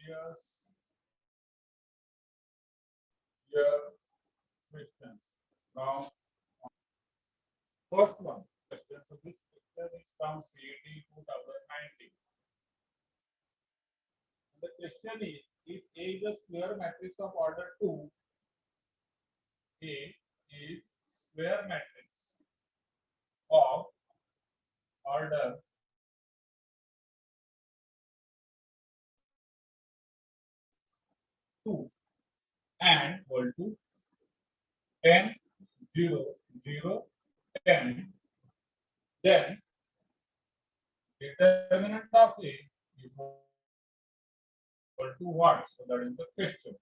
previous year questions. Now, first one question. So this question is from CET 2019. The question is, if A is a square matrix of order 2, A is square matrix of order 2 and equal to 10, 0, 0, 10, then determinant of A is equal to what? So that is the question.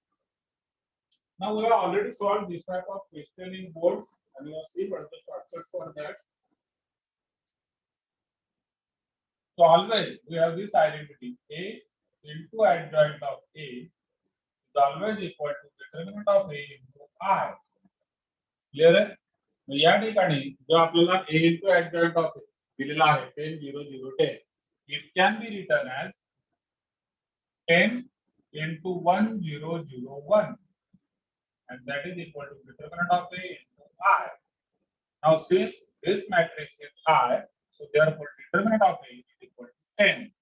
Now we have already solved this type of question in boards, and you will see what is the shortcut for that. So always we have this identity A into adjoint of A is always equal to determinant of A into I. Clear आहे? या ठिकाणी जो आपल्याला A into adjoint of A दिलेला आहे 10, 0, 0, 10. It can be written as 10 into 1, 0, 0, 1. And that is equal to determinant of A into I. Now since this matrix is I, so therefore determinant of A is equal to 10.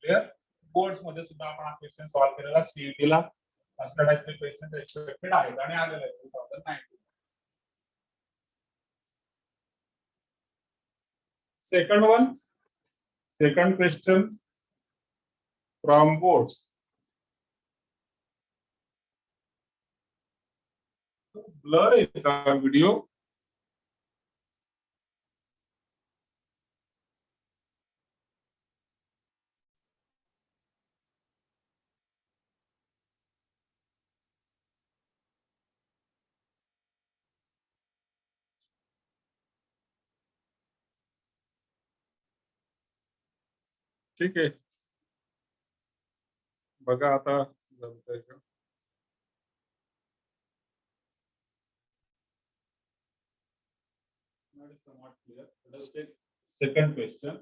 Clear? Boards मध्ये सुद्धा आपण हा question solve केलेला CET ला असल्या टाइपचे question expected आहेत आणि आलेले आहेत 2019. Second one, second question from boards. Blur है का वीडियो? ठीक आहे, बघा आता जमतंय का? That is somewhat clear. Let us take second question.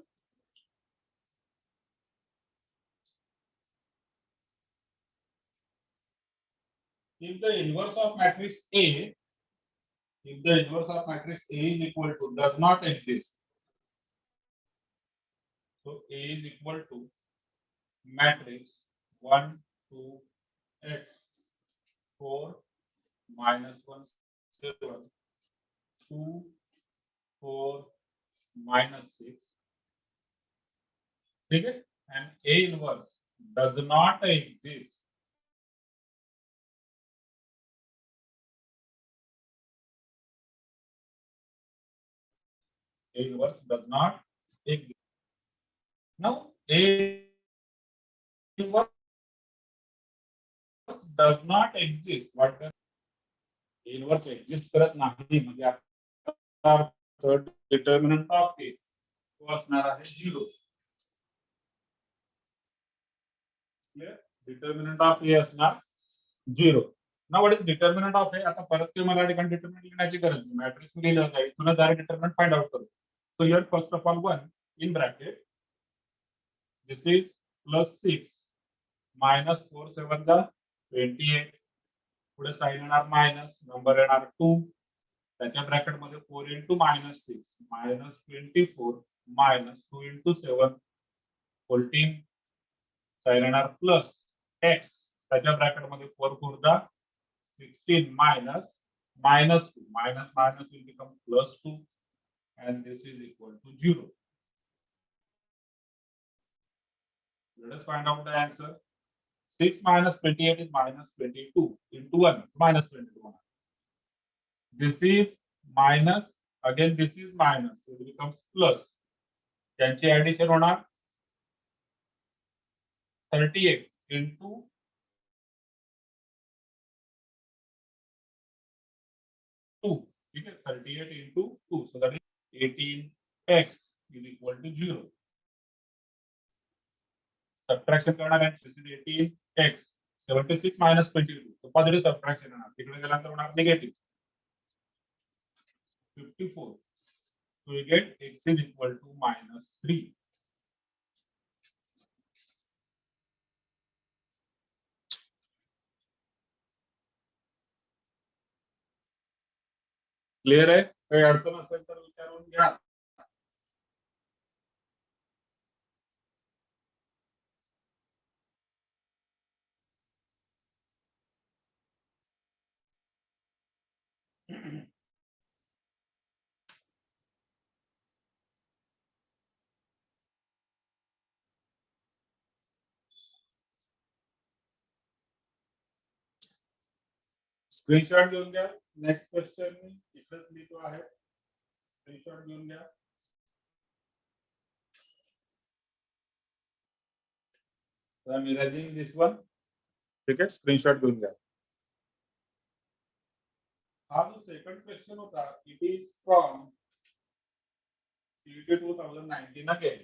If the inverse of matrix A, if the inverse of matrix A is equal to does not exist, so A is equal to matrix 1, 2, x 4 minus 1 7 2 4 minus 6. ठीक है? And A inverse does not exist. A inverse does not exist. Now A inverse does not exist. What does A inverse exist करत नाही म्हणजे आपला third determinant of A तो असणार आहे 0. Clear? Determinant of A असणार 0. Now what is determinant of A? आता परत ते मला ठिकाणी determinant लिहिण्याची गरज नाही. मॅट्रिक्स मध्ये लिहिलं जाईल. तुला डायरेक्ट determinant फाइंड आउट करू. So here first of all 1 in bracket. This is plus 6 minus 4 7 चा 28. पुढे साइन येणार मायनस, नंबर येणार 2. त्याच्या ब्रॅकेट मध्ये 4 into minus 6 minus 24 minus 2 into 7 14. Sign येणार प्लस x. त्याच्या ब्रॅकेट मध्ये 4 4 दा 16 minus minus 2 minus minus will become plus 2 and this is equal to 0. Let us find out the answer. 6 minus 28 is minus 22 into 1 minus 22. This is minus, again this is minus, so it becomes plus. त्यांची addition होणार 38 into 2. ठीक है, 38 into 2, so that is 18x is equal to 0. Subtraction करणार आहे, this is 18x. 76 minus 22, so positive subtraction होणार, तिकडे गेल्यानंतर होणार negative 54. So we get x is equal to minus 3. Clear आहे? काही अडचण असेल तर विचारून घ्या. स्क्रीनशॉट घेऊन घ्या. नेक्स्ट क्वेश्चन मी इथेच लिहितो आहे. स्क्रीनशॉट घेऊन घ्या. So I'm erasing this one. ठीक आहे, स्क्रीनशॉट घेऊन घ्या. हा जो सेकंड क्वेश्चन होता, it is from CET 2019 again.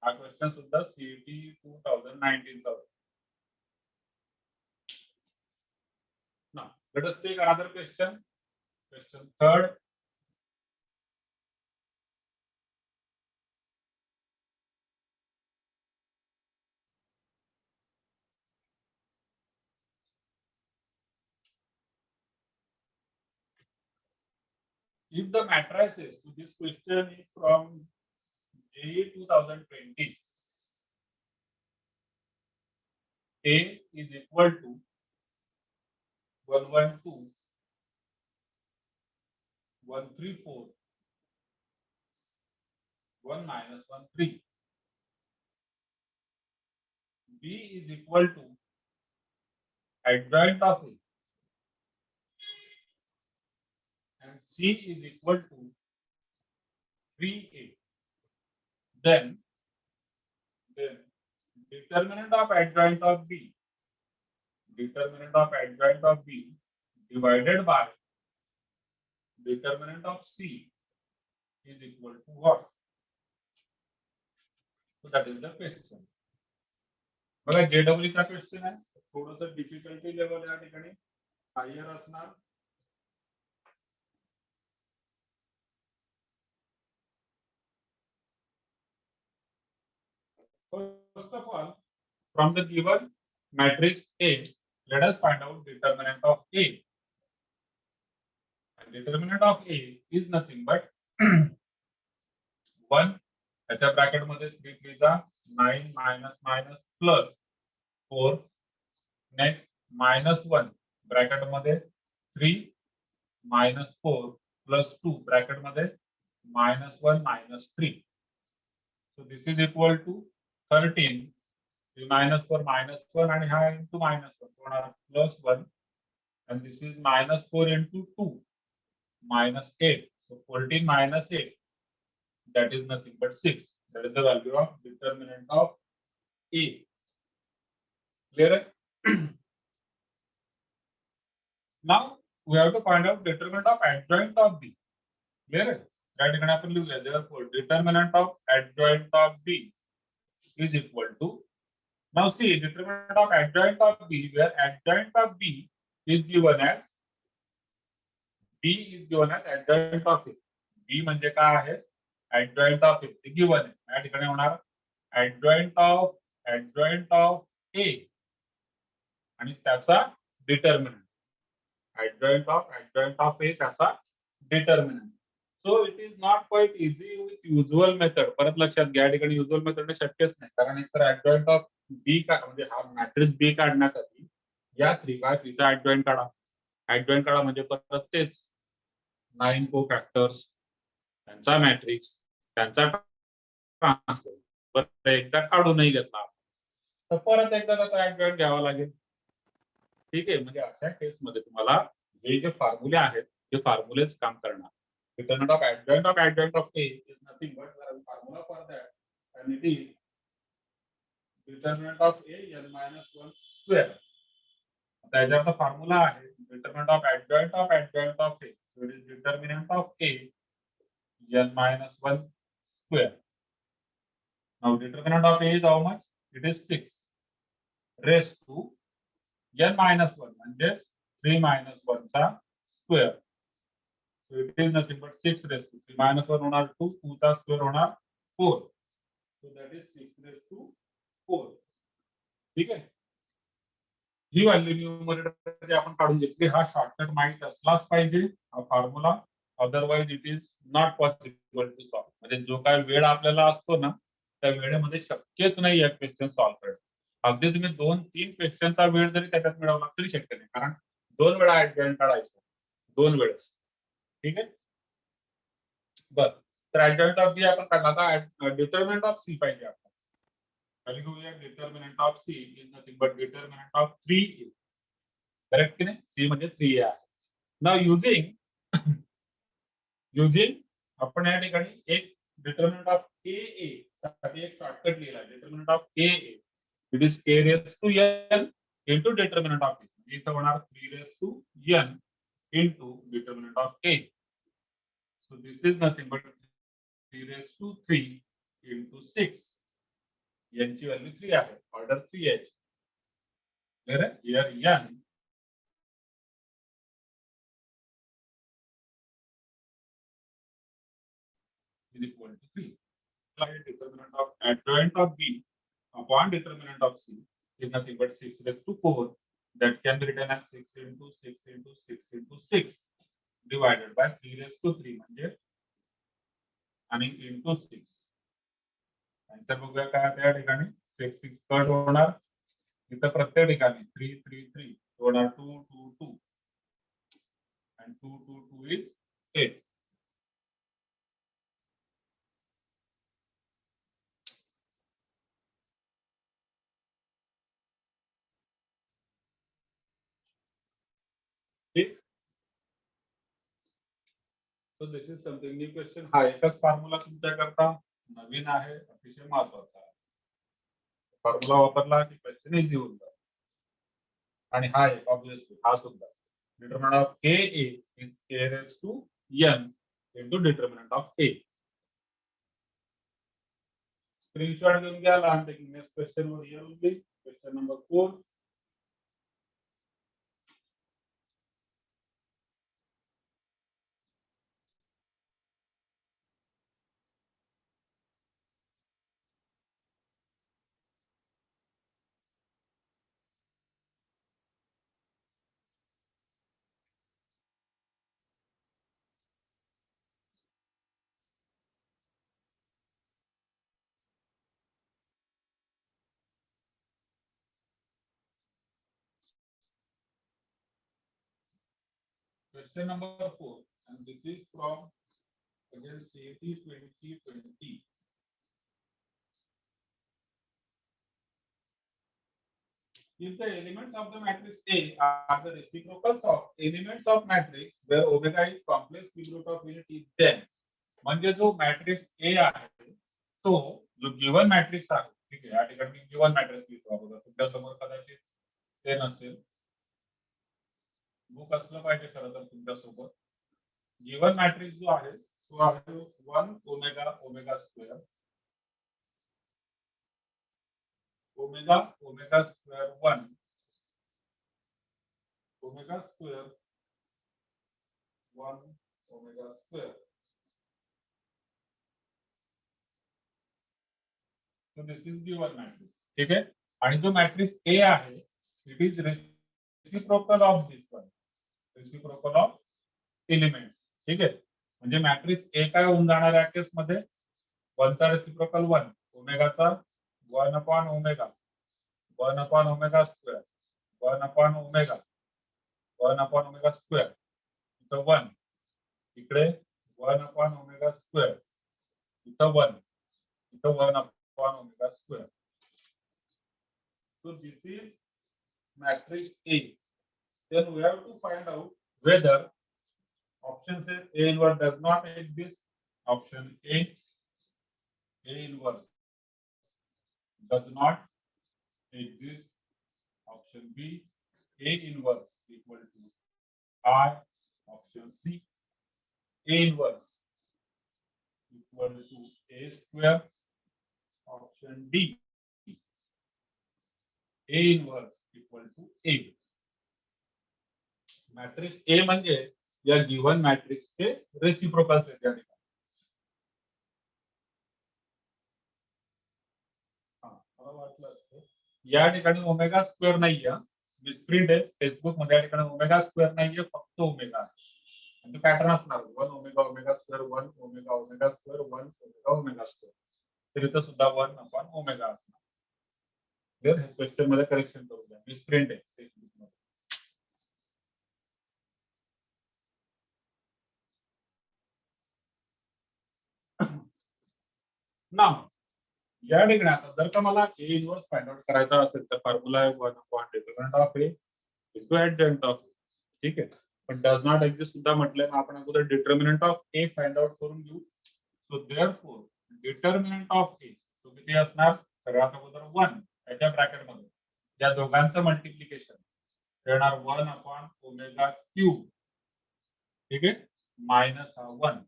हा क्वेश्चन सुद्धा सीईटी 2019 चा होता. Now, let us take another question. Question third. If the matrices, so this question is from JEE 2020. A is equal to 112, 134, 1 minus 13. B is equal to adjoint of A and C is equal to 3A. Then determinant of adjoint of B, divided by determinant of C is equal to what? So that is the question. बघा JEE चा question आहे. थोडंसं difficulty level या ठिकाणी higher असणार. First of all, from the given matrix A, let us find out determinant of A. And determinant of A is nothing but 1 त्याच्या bracket मध्ये 3 3 चा 9 minus minus plus 4. Next -1 bracket मध्ये 3 -4 plus 2 bracket मध्ये -1 -3. So this is equal to 13. -4 -1 आणि हा into -1 होणार +1 and this is -4 into 2 -8. So 14 -8, that is nothing but 6. That is the value of determinant of A. Clear? Now we have to find out determinant of adjoint of B. Clear? त्या ठिकाणी आपण लिहूया. Therefore determinant of adjoint of B is equal to, now see, determinant of adjoint of B, where adjoint of B is given as adjoint of A. B म्हणजे काय आहे? adjoint of A ते given आहे. या ठिकाणी होणार adjoint of A आणि त्याचा determinant. adjoint of A त्याचा determinant. So it is not quite easy with usual method. परत लक्षात घ्या, या ठिकाणी usual method शक्यच नाही, कारण एक तर adjoint of B का म्हणजे हा मॅट्रिक्स B काढण्यासाठी या 3x3चा adjoint काढा. adjoint काढा म्हणजे परत तेच 9 को-फॅक्टर्स, त्यांचा मॅट्रिक्स, त्यांचा ट्रान्सपोज. परत एकदा काढूनही घेतला तर परत एकदा त्याचा adjoint घ्यावा लागेल. ठीक आहे, म्हणजे अशा केसमध्ये तुम्हाला हे जे फॉर्म्युले आहेत ते फॉर्म्युलेच काम करणार. Determinant of adjoint of A is nothing but the formula for that, and it is determinant of A n minus 1 square. आता याच्यावर फॉर्म्युला आहे determinant of adjoint of A. So it is determinant of A n minus 1 square. Now determinant of A is how much? It is 6 raised to n minus 1 म्हणजे 3 minus 1 चा square. So it is nothing but 6 raised to 3 minus 1 होणार 2, 2 चा square होणार 4. So that is 6 raised to 4. ठीक आहे, ही value numerator आपण काढून घेतली. हा शॉर्टकट माहित असलाच पाहिजे, हा formula. Otherwise it is not possible to solve. म्हणजे जो काय वेळ आपल्याला असतो ना, त्या वेळेमध्ये शक्यच नाही या क्वेश्चन सॉल्व्ह करणं. अगदी तुम्ही 2-3 क्वेश्चनचा वेळ जरी त्याच्यात मिळवला तरी शक्य नाही, कारण 2 वेळा ऍडजॉइंट काढायचं, 2 वेळेस. ठीक आहे. बर, तर ऍडजॉइंट ऑफ बी आपण काढला. आता डिटर्मिनंट ऑफ सी पाहिजे आपण. खाली घेऊया, determinant of C is nothing but determinant of 3a. Correct की नाही? सी म्हणजे 3a आहे. नाउ युजिंग आपण या ठिकाणी एक डिटर्मिनंट ऑफ ए साठी एक शॉर्टकट लिहिला. Determinant of A it is k raise to n into determinant of A. इथं होणार 3 raise to n into determinant of A. So this is nothing but 3 raise to 3 into 6. यांची value 3 आहे, order 3h. Clear आहे? Here n is equal to 3. Determinant of adjoint of B upon determinant of C is nothing but 6 raised to 4. That can be written as 6 into 6 into 6 into 6 divided by 3 raised to 3 म्हणजे आणि into 6. Answer बघूया काय त्या ठिकाणी. 6 6 cut होणार. इथं प्रत्येक ठिकाणी 3 3 3 होणार 2 2 2 and 2 2 2 is 8. ठीक. So this is something new question. हा एकच फॉर्म्युला तुमच्याकरता नवीन आहे, अतिशय महत्वाचा आहे. फॉर्म्युला वापरला की क्वेश्चन इझी होऊन जातो. आणि हा एक ऑब्वियसली हा सुद्धा determinant of A is k raise to n into determinant of A. Screenshot घेऊन घ्या. लहानपैकी नेक्स्ट क्वेश्चन वर येईल. Question number 4. Question number 4, and this is from again CET 2020. If the elements of the matrix A are the reciprocals of elements of matrix where omega is complex cube root of unit is then, म्हणजे जो matrix ए आहे तो जो given matrix आहे, ठीक आहे, या ठिकाणी गिवन मॅट्रिक्स लिहितो अगोदर. तुमच्या समोर कदाचित ते नसेल, बुक असलं पाहिजे खरं तर तुमच्या सोबत. गिवन मॅट्रिक्स जो आहे तो आहे 1 omega omega square omega omega square 1 omega square 1 omega square. So this is given matrix. ठीक आहे. आणि जो मॅट्रिक्स ए आहे it is reciprocal of this one, reciprocal of elements. ठीक आहे. म्हणजे मॅट्रिक्स ए काय होऊन जाणार या केस मध्ये 1 चा reciprocal 1 ओमेगाचा 1 upon omega 1 upon omega square 1 upon omega 1 upon omega square. इथं 1, इकडे 1 अपॉन ओमेगा स्क्वेअर, इथं 1, इथं 1 upon omega square. So this is matrix A. Then we have to find out whether option says A inverse does not exist. Option A inverse does not exist. Option B, A inverse equal to I. Option C, A inverse equal to A square. Option D, A inverse equal to A. Matrix A म्हणजे या given मॅट्रिक्सचे reciprocals आहेत या ठिकाणी. मला वाटलं असतं या ठिकाणी ओमेगा स्क्वेअर नाहीये, मिसप्रिंट आहे टेक्स्टबुक मध्ये. या ठिकाणी ओमेगा स्क्वेअर नाहीये, फक्त ओमेगा आहे. म्हणजे पॅटर्न असणार 1 omega omega square 1 omega omega square 1 omega omega square. तर इथं सुद्धा 1 अपॉन ओमेगा असणार. क्लिअर? हे क्वेश्चन मध्ये करेक्शन करू द्या. मिसप्रिंट आहे टेक्स्टबुक मध्ये. ना या ठिकाणी आता जर का मला ए इनवर्स फाइंड आउट करायचा असेल तर फॉर्म्युला आहे 1 upon determinant of A into adjoint of A. ठीक आहे. पण डज नॉट एक्झिस्ट सुद्धा म्हटलंय ना आपण अगोदर determinant of A find out करून घेऊ. सो देअरफॉर डिटरमिनंट ऑफ ए तो किती असणार? सगळ्यात अगोदर 1 याच्या ब्रॅकेट मध्ये या दोघांचं मल्टिप्लिकेशन येणार 1 अपॉन ओमेगा क्यूब. ठीक आहे. मायनस हा 1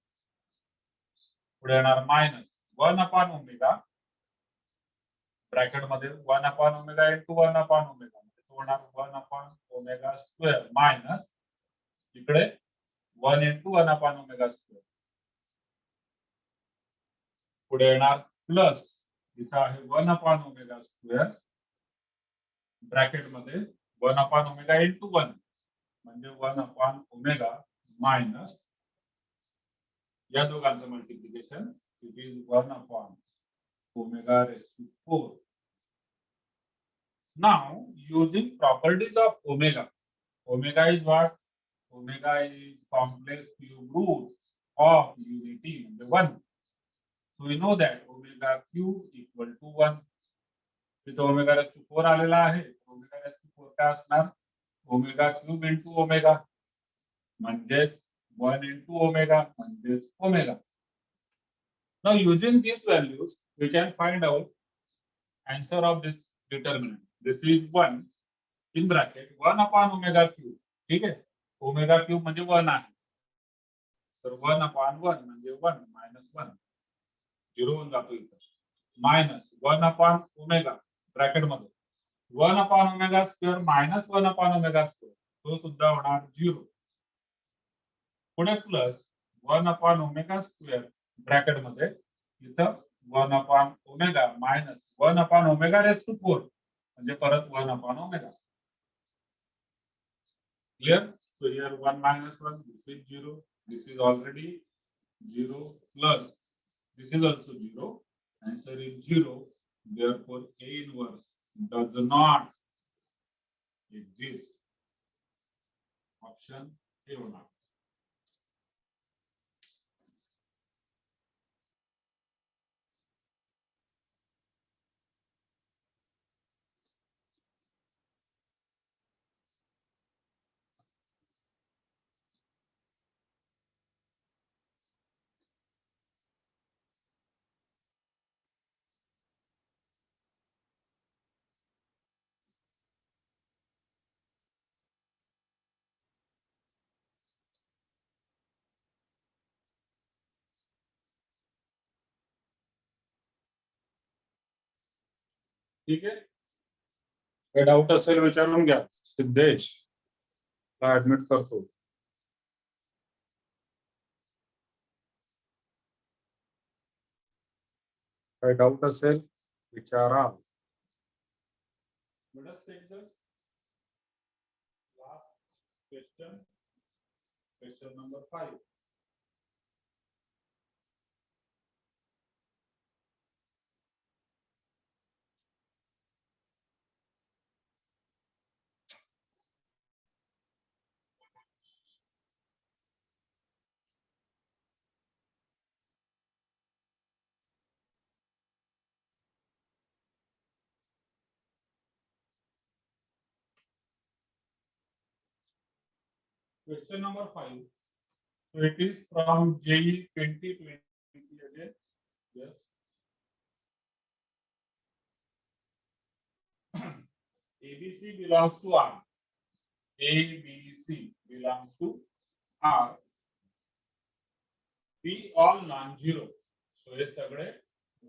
पुढे येणार मायनस 1 अपॉन ओमेगा ब्रॅकेट मध्ये 1 upon omega into 1 upon omega तो होणार 1 अपॉन ओमेगा स्क्वेअर मायनस इकडे 1 इंटू 1 अपॉन ओमेगा स्क्वेअर. पुढे येणार प्लस इथं आहे 1 अपॉन ओमेगा स्क्वेअर ब्रॅकेट मध्ये 1 अपॉन ओमेगा इंटू 1 म्हणजे 1 अपॉन ओमेगा मायनस या दोघांचं multiplication it is 1 upon omega raised to 4. Now, using properties of omega, omega is what? Omega is complex cube root of unity, the 1. So we know that omega cube equal to 1. with omega raised to 4 आलेला आहे. omega raised to 4 काय असणार? omega cube into omega म्हणजेच 1 into omega म्हणजेच omega. Now using these values we can find out answer of this determinant. This is 1 in bracket 1 upon omega cube. ठीक आहे. Omega cube म्हणजे 1 आहे. तर 1 upon 1 म्हणजे 1 minus 1 0 होऊन जातो इथं. मायनस 1 upon ओमेगा ब्रॅकेट मध्ये 1 upon omega square minus 1 upon omega square तो सुद्धा होणार 0. पुढे plus 1 upon omega square bracket मध्ये इथं 1 upon omega minus 1 upon omega raise to 4 म्हणजे परत 1 upon omega. Clear? So here 1 minus 1, this is 0. This is already 0 plus this is also 0. Answer is 0. Therefore, A inverse does not exist. Option A or not. ठीक आहे. काही doubt असेल विचारून घ्या. सिद्धेश ला admit करतो. काही डाऊट असेल विचारा. Let us take the last question. Question number 5. Question number 5. So it is from JE 2020 again. Yes. ABC belongs to R. ABC belongs to R. B all non-zero. So हे सगळे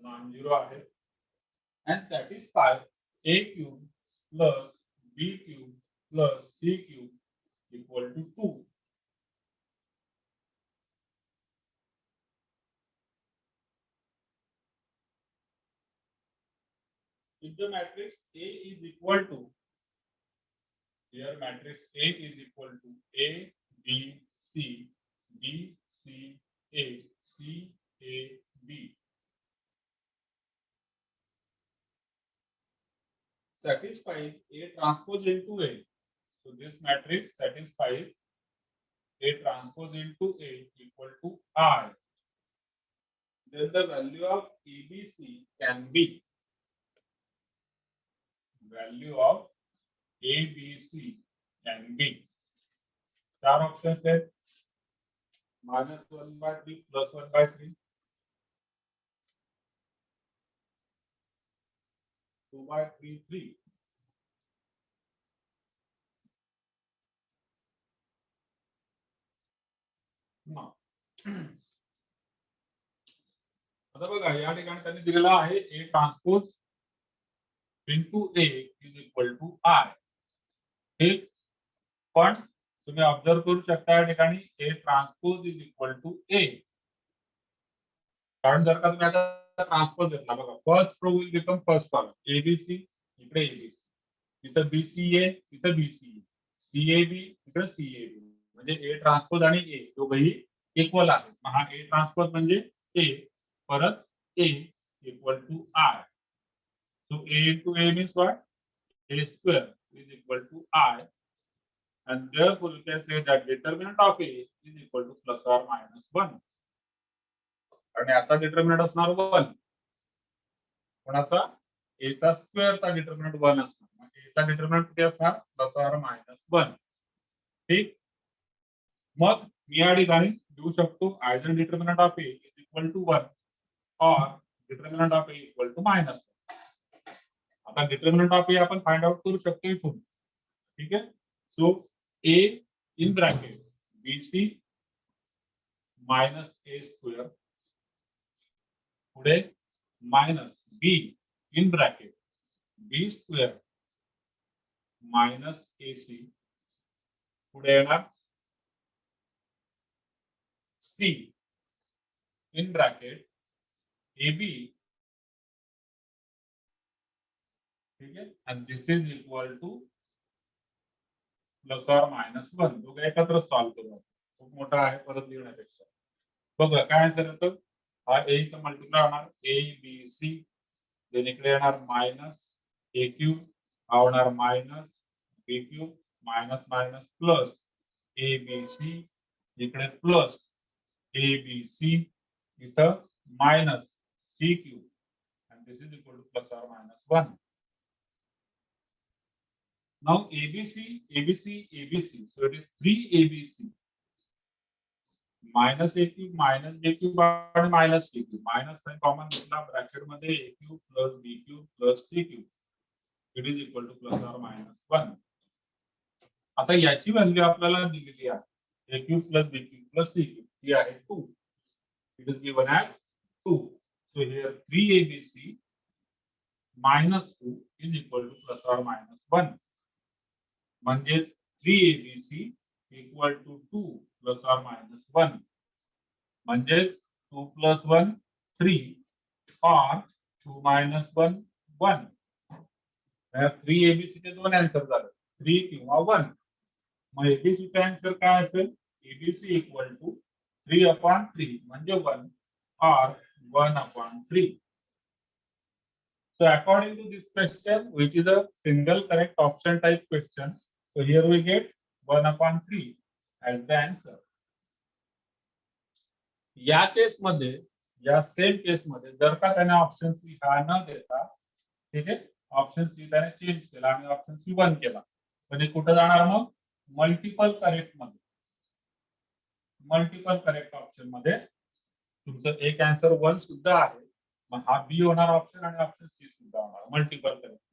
non-zero आहे. And satisfy A cube plus B cube plus C cube equal to 2. If the matrix A is equal to, here matrix A is equal to A, B, C, satisfies A transpose into A. So this matrix satisfies A transpose into A equal to I. Then the value of ABC can be चार options है -1/3 +1/3 2/3 आता बघा या ठिकाणी त्यांनी दिलेला आहे A transpose into A is equal to I. ठीक, पण तुम्ही ऑब्झर्व करू शकता या ठिकाणी A transpose is equal to A. कारण जर का तुम्ही आता ट्रान्सपोज घेतला बघा, first row will become first column, ABC इकडे ABC, इथं BCA इथं BCA, CAB इकडे CAB, म्हणजे A ट्रान्सपोज आणि A दोघेही इक्वल आहेत. हा A ट्रान्सपोज म्हणजे A परत A equal to I. So A into A means what? A square is equal to I, and therefore you can say that determinant of A is equal to plus or minus 1. आणि याचा determinant असणार 1. कोणाचा? A चा square चा determinant 1 असणार. A चा determinant किती असणार? Plus or minus 1. ठीक, मग मी या ठिकाणी देऊ शकतो either determinant of A is equal to 1 or determinant of A equal to minus 1. आता डिटर्मिनंट ऑफ A आपण फाइंड आउट करू शकतो इथून. ठीक आहे, so A in bracket BC minus A square पुढे minus B in bracket B square minus AC पुढे येणार C इन ब्रॅकेट AB. ठीक है, and this is equal to plus or minus 1. दोघे एकत्र सॉल्व करू. खूप मोठा आहे परत लिहिण्यापेक्षा. बघा काय आन्सर येतो. हा A इथं मल्टिप्लाय होणार ABC, देन इकडे येणार मायनस A क्यूब, हा होणार minus B cube, minus minus plus ABC, इकडे प्लस ABC, इथं minus C cube, and this is equal to plus or minus 1. Now ABC, ABC, ABC. So it is 3ABC. Minus A cube, minus B cube, and minus C cube. Minus sign common घेतला bracket मध्ये A cube plus B cube plus C cube. It is equal to plus or minus 1. आता याची value आपल्याला दिलेली आहे A cube plus B cube plus C cube. ही आहे 2. It is given as 2. So here 3ABC minus 2 is equal to plus or minus 1. म्हणजे 3ABC equal to 2 plus or minus 1. म्हणजे 2 plus 1 3 और 2 minus 1 1. 3ABC चे दोन answer झाले, 3 किंवा 1. मग ABC चा answer काय असेल? ABC इक्वल टू 3/3 म्हणजे 1 और 1/3. So according to this question, which is a single correct option type question, so here we get 1/3 as the answer. या केस मध्ये, या सेम केस मध्ये जर का त्याने ऑप्शन सी हा न देता, ठीक आहे, ऑप्शन सी त्याने चेंज केला आणि ऑप्शन सी 1 केला, तर हे कुठे जाणार मग? मल्टिपल करेक्ट मध्ये. मल्टिपल करेक्ट ऑप्शन मध्ये तुमचं एक आन्सर 1 सुद्धा आहे. मग हा बी होणार ऑप्शन आणि ऑप्शन सी सुद्धा होणार मल्टिपल करेक्ट.